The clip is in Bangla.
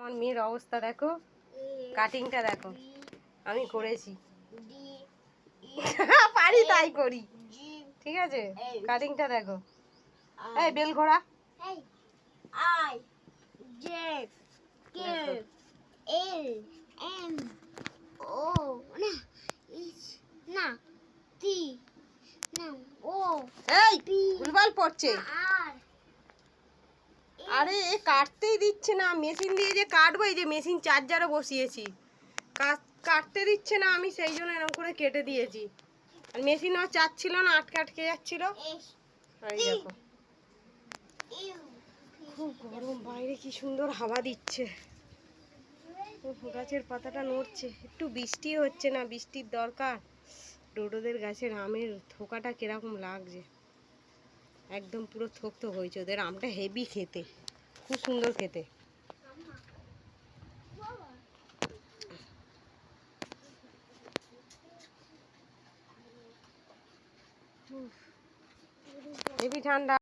আমার মেয়ের অবস্থা দেখো, কাটিংটা দেখো আমি করেছি। পারি তাই করি, ঠিক আছে? কাটিংটা দেখো। এই বেল ঘোড়া, I J K L M O না T না O এই ভুলভাল পড়ছে। আরে এ কাটতেই দিচ্ছে না, মেশিন দিয়ে যে কাটবো, এই যে মেশিন চার্জারও বসিয়েছি, কাটতে দিচ্ছে না, আমি সেই জন্য এরকম করে কেটে দিয়েছি। আর মেশিনও চাচ্ছিল না, আটকে আটকে যাচ্ছিল। আর এই দেখো খুব গরম, বাইরে কি সুন্দর হাওয়া দিচ্ছে, গাছের পাতাটা নড়ছে, একটু বৃষ্টি হচ্ছে না, বৃষ্টির দরকার। ডোডোদের গাছের আমের থোকাটা কিরকম লাগছে, একদম পুরো থোক থোক হয়েছে। ওদের আমটা হেভি খেতে, খুব সুন্দর খেতে। হেভি ঠান্ডা।